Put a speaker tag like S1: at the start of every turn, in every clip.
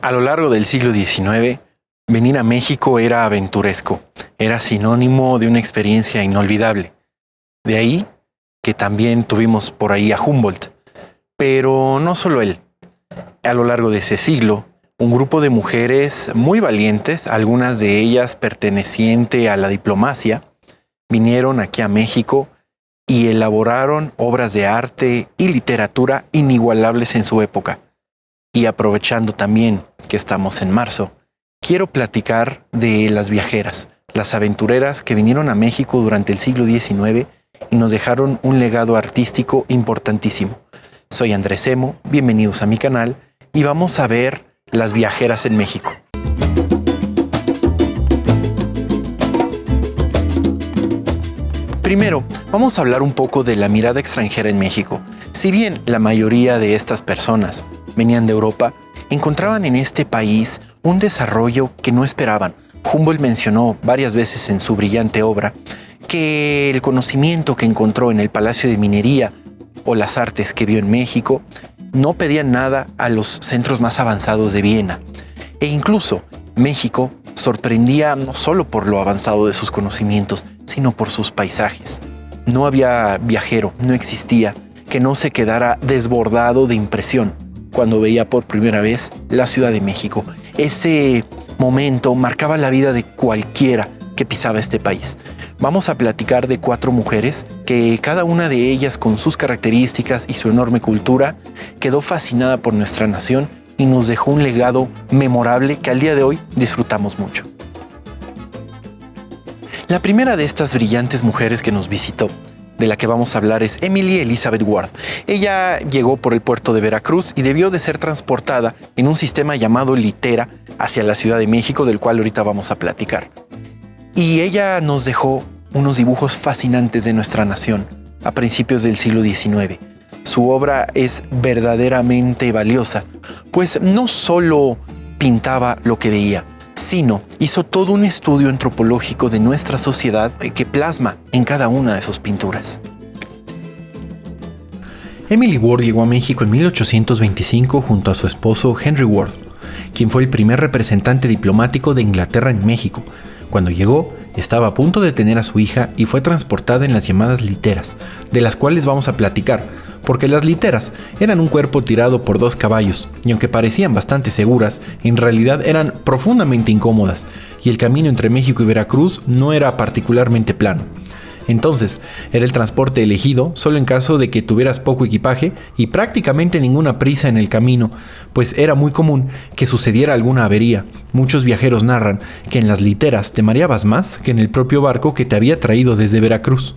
S1: A lo largo del siglo XIX, venir a México era aventuresco, era sinónimo de una experiencia inolvidable. De ahí que también tuvimos por ahí a Humboldt, pero no solo él. A lo largo de ese siglo, un grupo de mujeres muy valientes, algunas de ellas pertenecientes a la diplomacia, vinieron aquí a México y elaboraron obras de arte y literatura inigualables en su época. Y aprovechando también que estamos en marzo, quiero platicar de las viajeras, las aventureras que vinieron a México durante el siglo XIX y nos dejaron un legado artístico importantísimo. Soy Andrés Emo, bienvenidos a mi canal y vamos a ver las viajeras en México. Primero, vamos a hablar un poco de la mirada extranjera en México. Si bien la mayoría de estas personas venían de Europa, encontraban en este país un desarrollo que no esperaban. Humboldt mencionó varias veces en su brillante obra que el conocimiento que encontró en el Palacio de Minería o las artes que vio en México no pedían nada a los centros más avanzados de Viena. E incluso México sorprendía no solo por lo avanzado de sus conocimientos, sino por sus paisajes. No había viajero, no existía, que no se quedara desbordado de impresión cuando veía por primera vez la Ciudad de México. Ese momento marcaba la vida de cualquiera que pisaba este país. Vamos a platicar de 4 mujeres que cada una de ellas, con sus características y su enorme cultura, quedó fascinada por nuestra nación y nos dejó un legado memorable que al día de hoy disfrutamos mucho. La primera de estas brillantes mujeres que nos visitó, de la que vamos a hablar, es Emily Elizabeth Ward. Ella llegó por el puerto de Veracruz y debió de ser transportada en un sistema llamado litera hacia la Ciudad de México, del cual ahorita vamos a platicar. Y ella nos dejó unos dibujos fascinantes de nuestra nación a principios del siglo XIX. Su obra es verdaderamente valiosa, pues no solo pintaba lo que veía, sino hizo todo un estudio antropológico de nuestra sociedad que plasma en cada una de sus pinturas.
S2: Emily Ward llegó a México en 1825 junto a su esposo Henry Ward, quien fue el primer representante diplomático de Inglaterra en México. Cuando llegó, estaba a punto de tener a su hija y fue transportada en las llamadas literas, de las cuales vamos a platicar, porque las literas eran un cuerpo tirado por 2 caballos, y aunque parecían bastante seguras, en realidad eran profundamente incómodas, y el camino entre México y Veracruz no era particularmente plano. Entonces, era el transporte elegido solo en caso de que tuvieras poco equipaje y prácticamente ninguna prisa en el camino, pues era muy común que sucediera alguna avería. Muchos viajeros narran que en las literas te mareabas más que en el propio barco que te había traído desde Veracruz.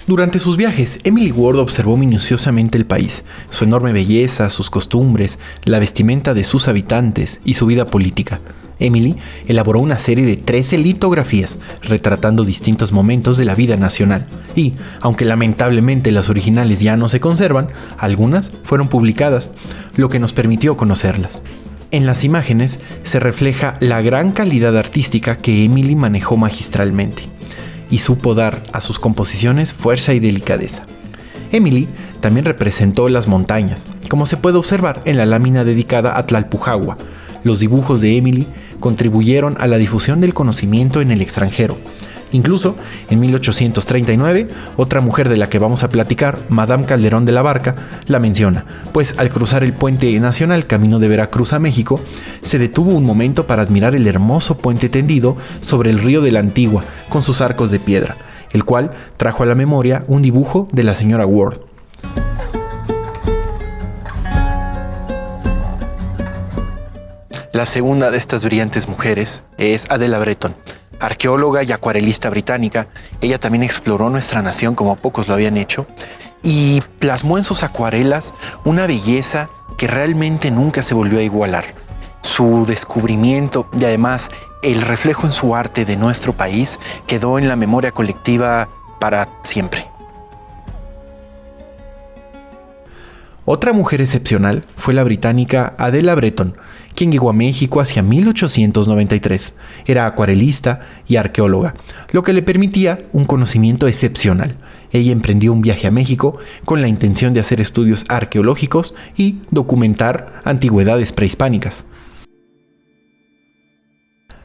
S2: Durante sus viajes, Emily Ward observó minuciosamente el país, su enorme belleza, sus costumbres, la vestimenta de sus habitantes y su vida política. Emily elaboró una serie de 13 litografías retratando distintos momentos de la vida nacional y, aunque lamentablemente las originales ya no se conservan, algunas fueron publicadas, lo que nos permitió conocerlas. En las imágenes se refleja la gran calidad artística que Emily manejó magistralmente y supo dar a sus composiciones fuerza y delicadeza. Emily también representó las montañas, como se puede observar en la lámina dedicada a Tlalpujahua. Los dibujos de Emily contribuyeron a la difusión del conocimiento en el extranjero. Incluso, en 1839, otra mujer de la que vamos a platicar, Madame Calderón de la Barca, la menciona, pues al cruzar el puente nacional camino de Veracruz a México, se detuvo un momento para admirar el hermoso puente tendido sobre el río de la Antigua, con sus arcos de piedra, el cual trajo a la memoria un dibujo de la señora Ward.
S1: La segunda de estas brillantes mujeres es Adela Breton, arqueóloga y acuarelista británica. Ella también exploró nuestra nación como pocos lo habían hecho y plasmó en sus acuarelas una belleza que realmente nunca se volvió a igualar. Su descubrimiento y además el reflejo en su arte de nuestro país quedó en la memoria colectiva para siempre.
S2: Otra mujer excepcional fue la británica Adela Breton, quien llegó a México hacia 1893. Era acuarelista y arqueóloga, lo que le permitía un conocimiento excepcional. ella emprendió un viaje a México con la intención de hacer estudios arqueológicos y documentar antigüedades prehispánicas.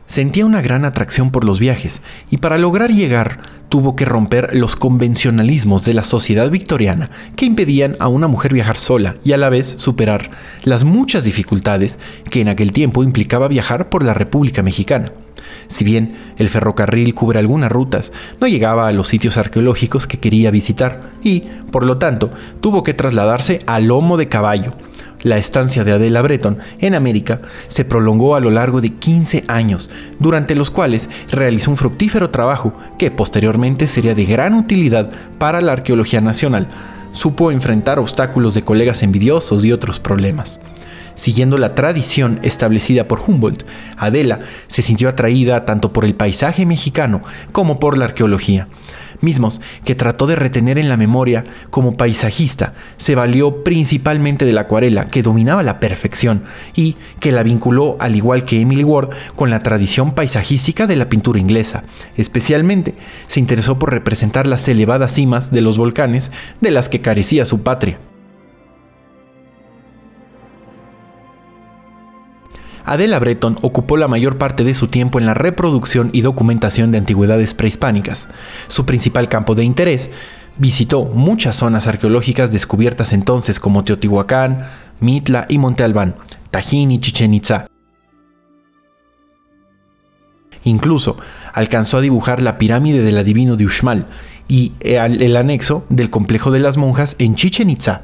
S2: Sentía una gran atracción por los viajes y para lograr llegar tuvo que romper los convencionalismos de la sociedad victoriana que impedían a una mujer viajar sola y a la vez superar las muchas dificultades que en aquel tiempo implicaba viajar por la República Mexicana. Si bien el ferrocarril cubre algunas rutas, no llegaba a los sitios arqueológicos que quería visitar y, por lo tanto, tuvo que trasladarse a lomo de caballo. La estancia de Adela Bretton en América se prolongó a lo largo de 15 años, durante los cuales realizó un fructífero trabajo que posteriormente sería de gran utilidad para la arqueología nacional. Supo enfrentar obstáculos de colegas envidiosos y otros problemas. Siguiendo la tradición establecida por Humboldt, Adela se sintió atraída tanto por el paisaje mexicano como por la arqueología, mismos que trató de retener en la memoria. Como paisajista, se valió principalmente de la acuarela, que dominaba a la perfección y que la vinculó, al igual que Emily Ward, con la tradición paisajística de la pintura inglesa. Especialmente, se interesó por representar las elevadas cimas de los volcanes de las que carecía su patria. Adela Bretton ocupó la mayor parte de su tiempo en la reproducción y documentación de antigüedades prehispánicas. Su principal campo de interés: visitó muchas zonas arqueológicas descubiertas entonces como Teotihuacán, Mitla y Monte Albán, Tajín y Chichén Itzá. Incluso alcanzó a dibujar la pirámide del adivino de Uxmal y el anexo del complejo de las monjas en Chichén Itzá,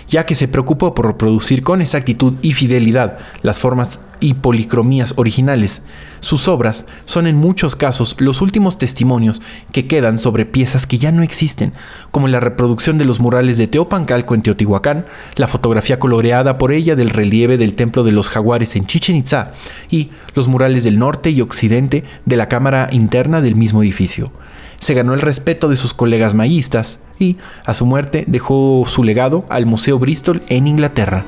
S2: ya que se preocupó por reproducir con exactitud y fidelidad las formas y policromías originales. Sus obras son en muchos casos los últimos testimonios que quedan sobre piezas que ya no existen, como la reproducción de los murales de Teopancalco en Teotihuacán, la fotografía coloreada por ella del relieve del Templo de los Jaguares en Chichén Itzá y los murales del norte y occidente de la cámara interna del mismo edificio. Se ganó el respeto de sus colegas mayistas y, a su muerte, dejó su legado al Museo Bristol en Inglaterra.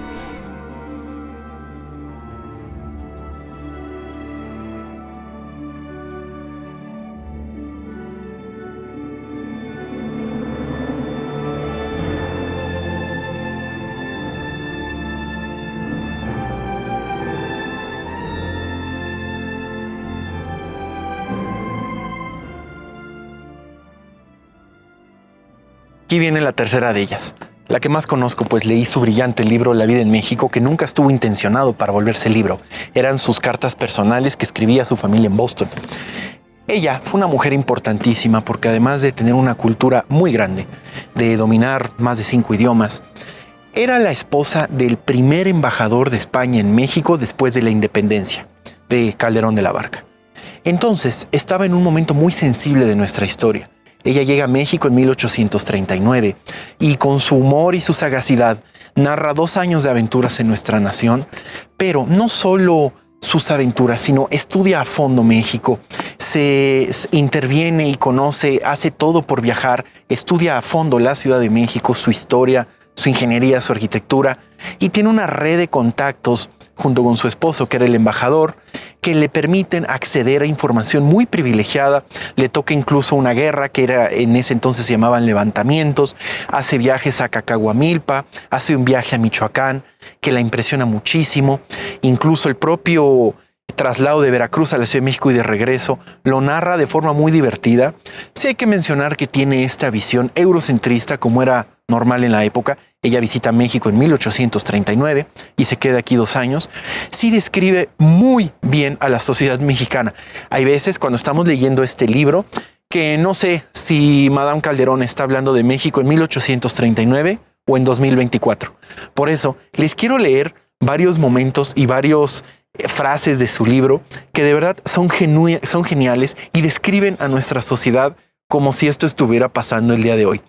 S1: Aquí viene la tercera de ellas, la que más conozco, pues leí su brillante libro La vida en México, que nunca estuvo intencionado para volverse libro. Eran sus cartas personales que escribía a su familia en Boston. Ella fue una mujer importantísima porque, además de tener una cultura muy grande, de dominar más de 5 idiomas, era la esposa del primer embajador de España en México después de la independencia, de Calderón de la Barca. Entonces, estaba en un momento muy sensible de nuestra historia. Ella llega a México en 1839 y, con su humor y su sagacidad, narra 2 años de aventuras en nuestra nación, pero no solo sus aventuras, sino estudia a fondo México, se interviene y conoce, hace todo por viajar, estudia a fondo la Ciudad de México, su historia, su ingeniería, su arquitectura, y tiene una red de contactos junto con su esposo, que era el embajador, que le permiten acceder a información muy privilegiada. Le toca incluso una guerra que era, en ese entonces se llamaban levantamientos, hace viajes a Cacahuamilpa, hace un viaje a Michoacán que la impresiona muchísimo. Incluso el propio traslado de Veracruz a la Ciudad de México y de regreso lo narra de forma muy divertida. Sí hay que mencionar que tiene esta visión eurocentrista, como era normal en la época. Ella visita México en 1839 y se queda aquí 2 años. Sí describe muy bien a la sociedad mexicana. Hay veces cuando estamos leyendo este libro que no sé si Madame Calderón está hablando de México en 1839 o en 2024. Por eso les quiero leer varios momentos y varios frases de su libro que de verdad son geniales y describen a nuestra sociedad como si esto estuviera pasando el día de hoy.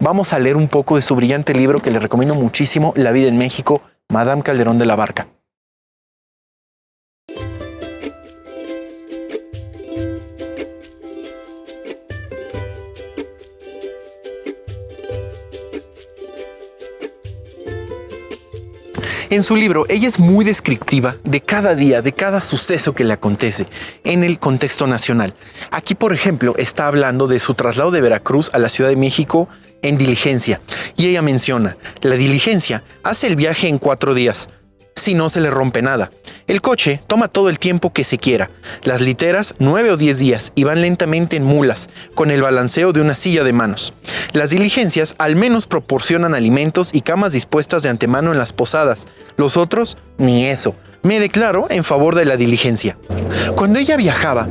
S1: Vamos a leer un poco de su brillante libro que les recomiendo muchísimo, La vida en México, Madame Calderón de la Barca. En su libro, ella es muy descriptiva de cada día, de cada suceso que le acontece en el contexto nacional. Aquí, por ejemplo, está hablando de su traslado de Veracruz a la Ciudad de México en diligencia. Y ella menciona, la diligencia hace el viaje en 4 días, si no se le rompe nada. El coche toma todo el tiempo que se quiera. Las literas 9 o 10 días y van lentamente en mulas, con el balanceo de una silla de manos. Las diligencias al menos proporcionan alimentos y camas dispuestas de antemano en las posadas. Los otros, ni eso. Me declaro en favor de la diligencia. Cuando ella viajaba,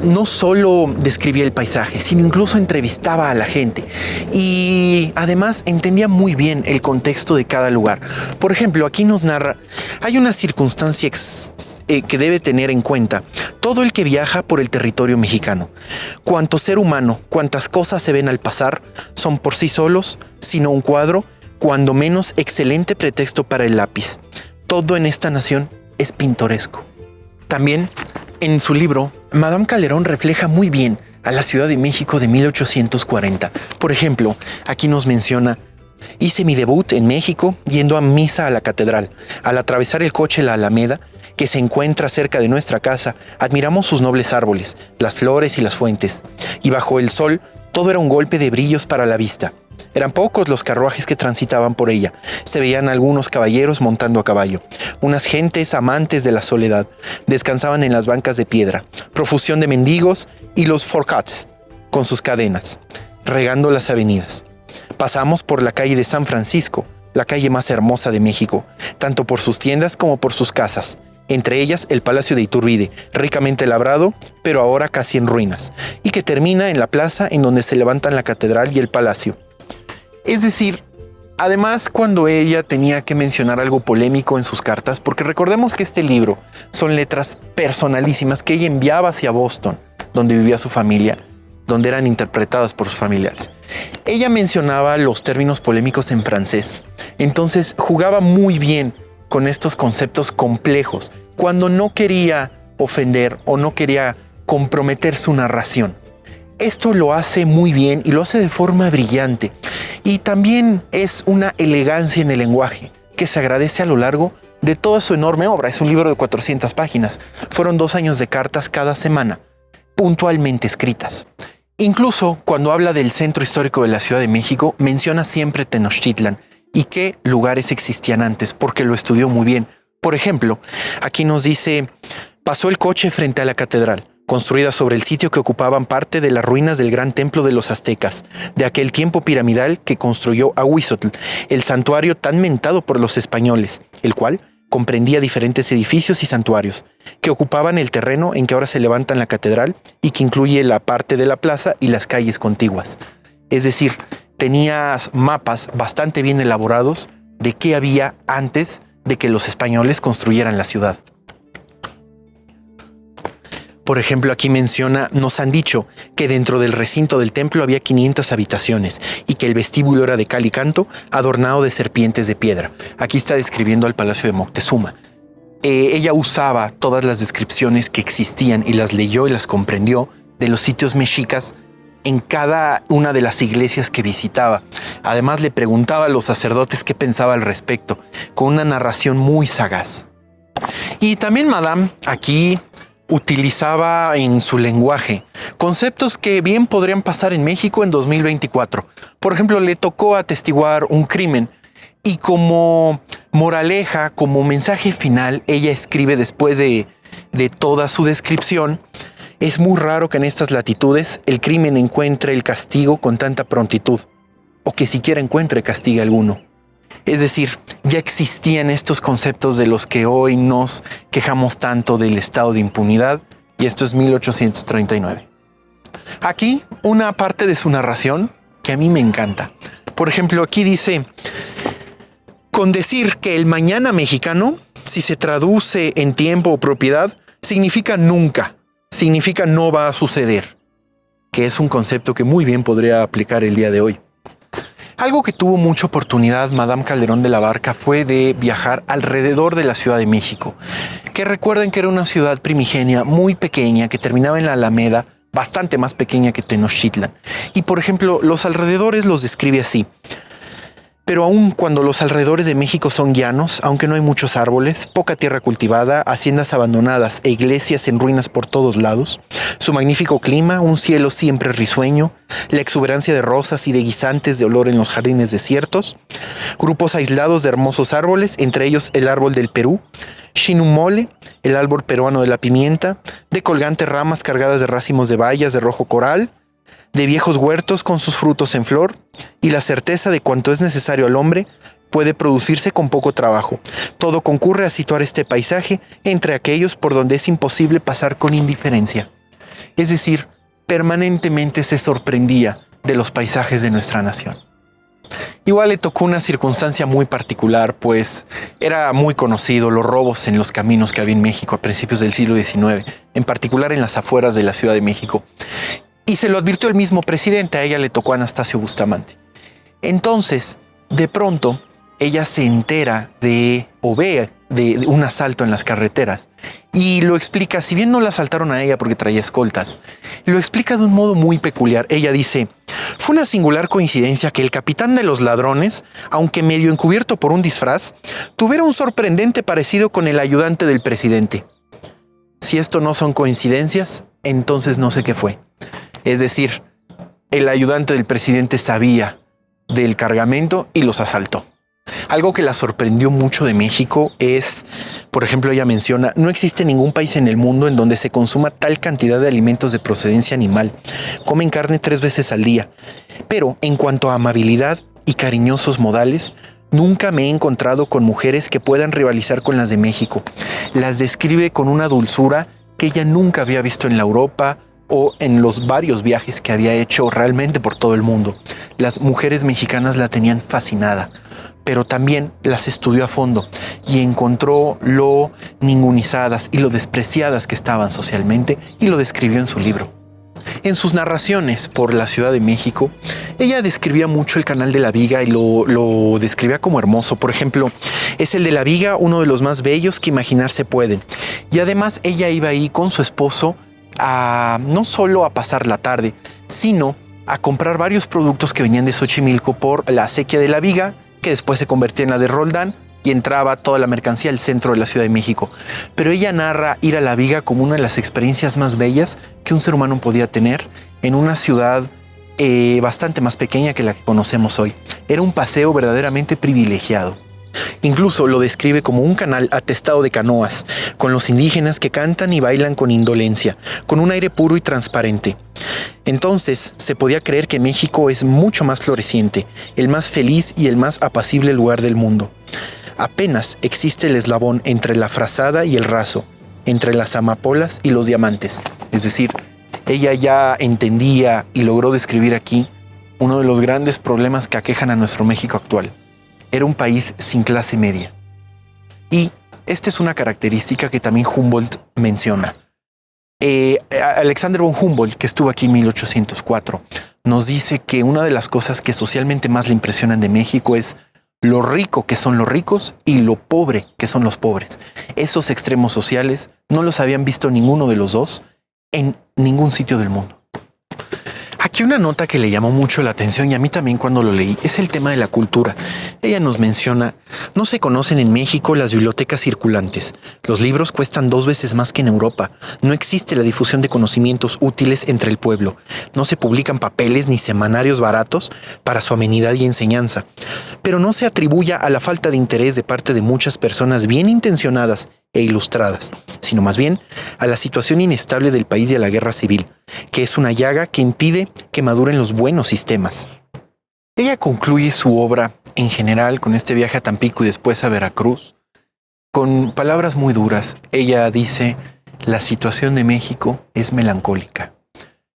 S1: no solo describía el paisaje, sino incluso entrevistaba a la gente. Y además entendía muy bien el contexto de cada lugar. Por ejemplo, aquí nos narra, hay una circunstancia que debe tener en cuenta todo el que viaja por el territorio mexicano. Cuanto ser humano, cuantas cosas se ven al pasar, son por sí solos, sino un cuadro, cuando menos excelente pretexto para el lápiz. Todo en esta nación es pintoresco. También, en su libro, Madame Calderón refleja muy bien a la Ciudad de México de 1840. Por ejemplo, aquí nos menciona: hice mi debut en México yendo a misa a la catedral. Al atravesar el coche la Alameda, que se encuentra cerca de nuestra casa, admiramos sus nobles árboles, las flores y las fuentes. Y bajo el sol, todo era un golpe de brillos para la vista. Eran pocos los carruajes que transitaban por ella. Se veían algunos caballeros montando a caballo. Unas gentes amantes de la soledad descansaban en las bancas de piedra. Profusión de mendigos y los forcats con sus cadenas, regando las avenidas. Pasamos por la calle de San Francisco, la calle más hermosa de México, tanto por sus tiendas como por sus casas. Entre ellas el Palacio de Iturbide, ricamente labrado, pero ahora casi en ruinas, y que termina en la plaza en donde se levantan la catedral y el palacio. Es decir, además, cuando ella tenía que mencionar algo polémico en sus cartas, porque recordemos que este libro son letras personalísimas que ella enviaba hacia Boston, donde vivía su familia, donde eran interpretadas por sus familiares. Ella mencionaba los términos polémicos en francés, entonces jugaba muy bien con estos conceptos complejos, cuando no quería ofender o no quería comprometer su narración. Esto lo hace muy bien y lo hace de forma brillante. Y también es una elegancia en el lenguaje que se agradece a lo largo de toda su enorme obra. Es un libro de 400 páginas. Fueron 2 años de cartas cada semana, puntualmente escritas. Incluso cuando habla del centro histórico de la Ciudad de México, menciona siempre Tenochtitlan y qué lugares existían antes, porque lo estudió muy bien. Por ejemplo, aquí nos dice: pasó el coche frente a la catedral, construida sobre el sitio que ocupaban parte de las ruinas del gran templo de los aztecas, de aquel tiempo piramidal que construyó Ahuizotl, el santuario tan mentado por los españoles, el cual comprendía diferentes edificios y santuarios, que ocupaban el terreno en que ahora se levanta la catedral y que incluye la parte de la plaza y las calles contiguas. Es decir, tenía mapas bastante bien elaborados de qué había antes de que los españoles construyeran la ciudad. Por ejemplo, aquí menciona: nos han dicho que dentro del recinto del templo había 500 habitaciones y que el vestíbulo era de cal y canto, adornado de serpientes de piedra. Aquí está describiendo al Palacio de Moctezuma. Ella usaba todas las descripciones que existían y las leyó y las comprendió de los sitios mexicas en cada una de las iglesias que visitaba. Además, le preguntaba a los sacerdotes qué pensaba al respecto, con una narración muy sagaz. Y también Madame aquí utilizaba en su lenguaje conceptos que bien podrían pasar en México en 2024. Por ejemplo, le tocó atestiguar un crimen y como moraleja, como mensaje final, ella escribe después de toda su descripción: es muy raro que en estas latitudes el crimen encuentre el castigo con tanta prontitud, o que siquiera encuentre castigo alguno. Es decir, ya existían estos conceptos de los que hoy nos quejamos tanto del estado de impunidad, y esto es 1839. Aquí una parte de su narración que a mí me encanta. Por ejemplo, aquí dice: con decir que el mañana mexicano, si se traduce en tiempo o propiedad, significa nunca, significa no va a suceder, que es un concepto que muy bien podría aplicar el día de hoy. Algo que tuvo mucha oportunidad Madame Calderón de la Barca fue de viajar alrededor de la Ciudad de México, que recuerden que era una ciudad primigenia muy pequeña que terminaba en la Alameda, bastante más pequeña que Tenochtitlan. Y por ejemplo, los alrededores los describe así: Pero aun cuando los alrededores de México son llanos, aunque no hay muchos árboles, poca tierra cultivada, haciendas abandonadas e iglesias en ruinas por todos lados, su magnífico clima, un cielo siempre risueño, la exuberancia de rosas y de guisantes de olor en los jardines desiertos, grupos aislados de hermosos árboles, entre ellos el árbol del Perú, Shinumole, el árbol peruano de la pimienta, de colgantes ramas cargadas de racimos de bayas de rojo coral, de viejos huertos con sus frutos en flor, y la certeza de cuanto es necesario al hombre puede producirse con poco trabajo. Todo concurre a situar este paisaje entre aquellos por donde es imposible pasar con indiferencia. Es decir, permanentemente se sorprendía de los paisajes de nuestra nación. Igual le tocó una circunstancia muy particular, pues era muy conocido los robos en los caminos que había en México a principios del siglo XIX, en particular en las afueras de la Ciudad de México. Y se lo advirtió el mismo presidente, a ella le tocó Anastasio Bustamante. Entonces, de pronto, ella se entera o ve de un asalto en las carreteras y lo explica, si bien no la asaltaron a ella porque traía escoltas, lo explica de un modo muy peculiar. Ella dice, fue una singular coincidencia que el capitán de los ladrones, aunque medio encubierto por un disfraz, tuviera un sorprendente parecido con el ayudante del presidente. Si esto no son coincidencias, entonces no sé qué fue. Es decir, el ayudante del presidente sabía del cargamento y los asaltó. Algo que la sorprendió mucho de México es, por ejemplo, ella menciona, no existe ningún país en el mundo en donde se consuma tal cantidad de alimentos de procedencia animal. Comen carne 3 veces al día. Pero en cuanto a amabilidad y cariñosos modales, nunca me he encontrado con mujeres que puedan rivalizar con las de México. Las describe con una dulzura que ella nunca había visto en la Europa o en los varios viajes que había hecho realmente por todo el mundo. Las mujeres mexicanas la tenían fascinada, pero también las estudió a fondo y encontró lo ningunicizadas y lo despreciadas que estaban socialmente y lo describió en su libro. En sus narraciones por la Ciudad de México, ella describía mucho el Canal de la Viga y lo describía como hermoso. Por ejemplo, es el de la Viga uno de los más bellos que imaginarse pueden. Y además ella iba ahí con su esposo no solo a pasar la tarde, sino a comprar varios productos que venían de Xochimilco por la acequia de la Viga, que después se convertía en la de Roldán y entraba toda la mercancía al centro de la Ciudad de México. Pero ella narra ir a la Viga como una de las experiencias más bellas que un ser humano podía tener en una ciudad bastante más pequeña que la que conocemos hoy. Era un paseo verdaderamente privilegiado. Incluso lo describe como un canal atestado de canoas, con los indígenas que cantan y bailan con indolencia, con un aire puro y transparente. Entonces se podía creer que México es mucho más floreciente, el más feliz y el más apacible lugar del mundo. Apenas existe el eslabón entre la frazada y el raso, entre las amapolas y los diamantes. Es decir, ella ya entendía y logró describir aquí uno de los grandes problemas que aquejan a nuestro México actual. Era un país sin clase media. Y esta es una característica que también Humboldt menciona. Alexander von Humboldt, que estuvo aquí en 1804, nos dice que una de las cosas que socialmente más le impresionan de México es lo rico que son los ricos y lo pobre que son los pobres. Esos extremos sociales no los habían visto ninguno de los dos en ningún sitio del mundo. Aquí una nota que le llamó mucho la atención y a mí también cuando lo leí es el tema de la cultura. Ella nos menciona, no se conocen en México las bibliotecas circulantes. Los libros cuestan 2 veces más que en Europa. No existe la difusión de conocimientos útiles entre el pueblo. No se publican papeles ni semanarios baratos para su amenidad y enseñanza. Pero no se atribuya a la falta de interés de parte de muchas personas bien intencionadas e ilustradas, sino más bien a la situación inestable del país y a la guerra civil, que es una llaga que impide que maduren los buenos sistemas. Ella concluye su obra en general con este viaje a Tampico y después a Veracruz con palabras muy duras. Ella dice, la situación de México es melancólica.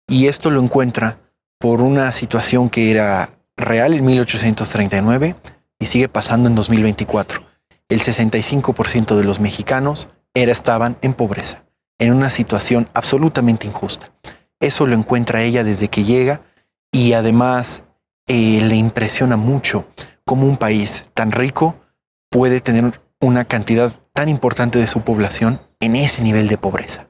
S1: Y esto lo encuentra por una situación que era real en 1839 y sigue pasando en 2024. El 65% de los mexicanos estaban en pobreza, en una situación absolutamente injusta. Eso lo encuentra ella desde que llega y además le impresiona mucho cómo un país tan rico puede tener una cantidad tan importante de su población en ese nivel de pobreza.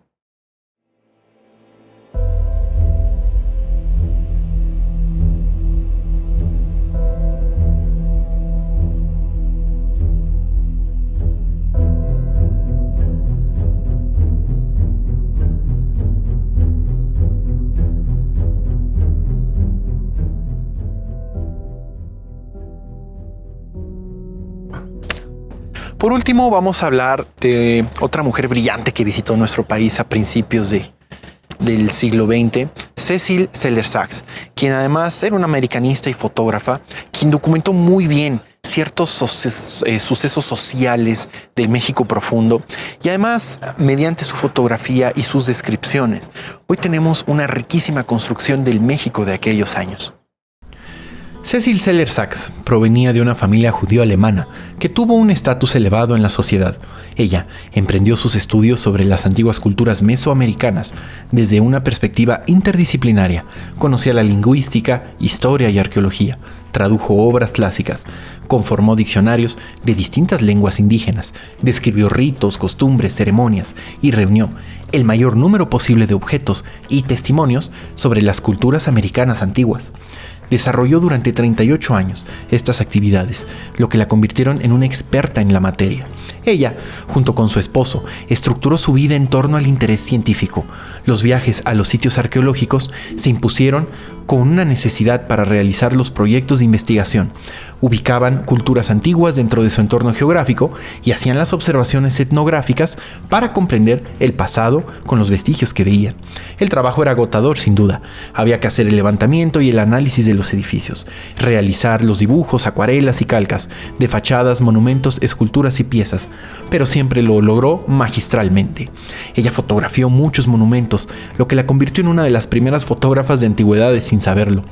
S1: Por último, vamos a hablar de otra mujer brillante que visitó nuestro país a principios del siglo XX, Cecil Celer-Sax, quien además era una americanista y fotógrafa, quien documentó muy bien ciertos sucesos sociales del México profundo y además mediante su fotografía y sus descripciones, hoy tenemos una riquísima construcción del México de aquellos años.
S2: Cecil Celer-Sax provenía de una familia judío-alemana que tuvo un estatus elevado en la sociedad. Ella emprendió sus estudios sobre las antiguas culturas mesoamericanas desde una perspectiva interdisciplinaria. Conocía la lingüística, historia y arqueología. Tradujo obras clásicas, conformó diccionarios de distintas lenguas indígenas, describió ritos, costumbres, ceremonias y reunió el mayor número posible de objetos y testimonios sobre las culturas americanas antiguas. Desarrolló durante 38 años estas actividades, lo que la convirtieron en una experta en la materia. Ella, junto con su esposo, estructuró su vida en torno al interés científico. Los viajes a los sitios arqueológicos se impusieron con una necesidad para realizar los proyectos de investigación. Ubicaban culturas antiguas dentro de su entorno geográfico y hacían las observaciones etnográficas para comprender el pasado con los vestigios que veían. El trabajo era agotador, sin duda. Había que hacer el levantamiento y el análisis de los edificios, realizar los dibujos, acuarelas y calcas de fachadas, monumentos, esculturas y piezas, pero siempre lo logró magistralmente. Ella fotografió muchos monumentos, lo que la convirtió en una de las primeras fotógrafas de antigüedades sin saberlo.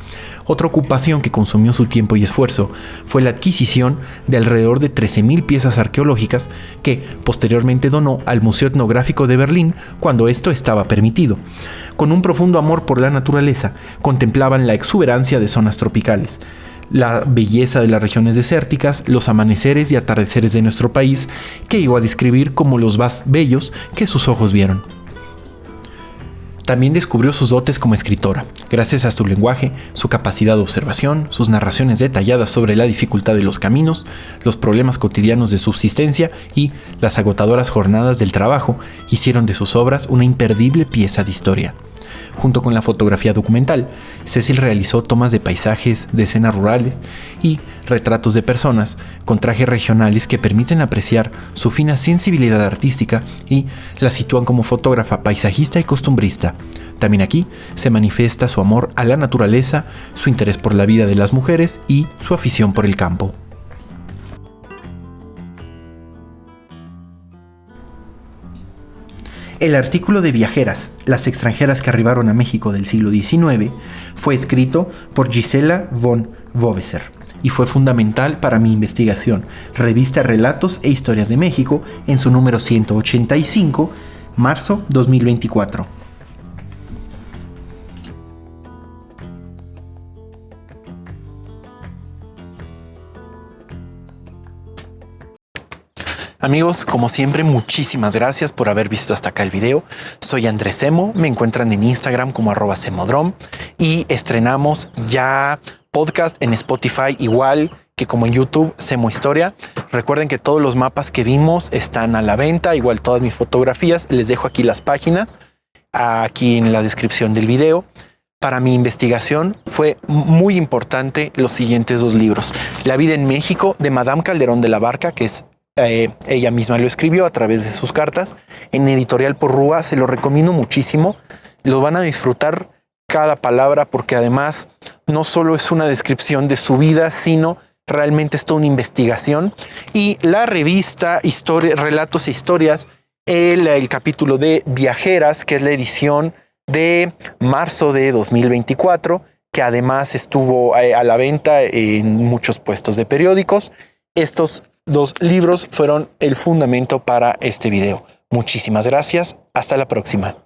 S2: Otra ocupación que consumió su tiempo y esfuerzo fue la adquisición de alrededor de 13,000 piezas arqueológicas que posteriormente donó al Museo Etnográfico de Berlín cuando esto estaba permitido. Con un profundo amor por la naturaleza, contemplaban la exuberancia de zonas tropicales, la belleza de las regiones desérticas, los amaneceres y atardeceres de nuestro país, que llegó a describir como los más bellos que sus ojos vieron. También descubrió sus dotes como escritora, gracias a su lenguaje, su capacidad de observación, sus narraciones detalladas sobre la dificultad de los caminos, los problemas cotidianos de subsistencia y las agotadoras jornadas del trabajo hicieron de sus obras una imperdible pieza de historia. Junto con la fotografía documental, Cecil realizó tomas de paisajes, de escenas rurales y retratos de personas con trajes regionales que permiten apreciar su fina sensibilidad artística y la sitúan como fotógrafa paisajista y costumbrista. También aquí se manifiesta su amor a la naturaleza, su interés por la vida de las mujeres y su afición por el campo. El artículo de Viajeras, las extranjeras que arribaron a México del siglo XIX, fue escrito por Gisela von Wöveser y fue fundamental para mi investigación, revista Relatos e Historias de México, en su número 185, marzo 2024.
S1: Amigos, como siempre, muchísimas gracias por haber visto hasta acá el video. Soy Andrés Semo, me encuentran en Instagram como @semodrom y estrenamos ya podcast en Spotify, igual que como en YouTube, Semo Historia. Recuerden que todos los mapas que vimos están a la venta, igual todas mis fotografías. Les dejo aquí las páginas, aquí en la descripción del video. Para mi investigación fue muy importante los siguientes dos libros. La vida en México, de Madame Calderón de la Barca, que es ella misma lo escribió a través de sus cartas, en Editorial Porrúa. Se lo recomiendo muchísimo. Lo van a disfrutar cada palabra porque además no solo es una descripción de su vida, sino realmente es toda una investigación. Y la revista Relatos e Historias, el capítulo de Viajeras, que es la edición de marzo de 2024, que además estuvo a la venta en muchos puestos de periódicos. Estos dos libros fueron el fundamento para este video. Muchísimas gracias. Hasta la próxima.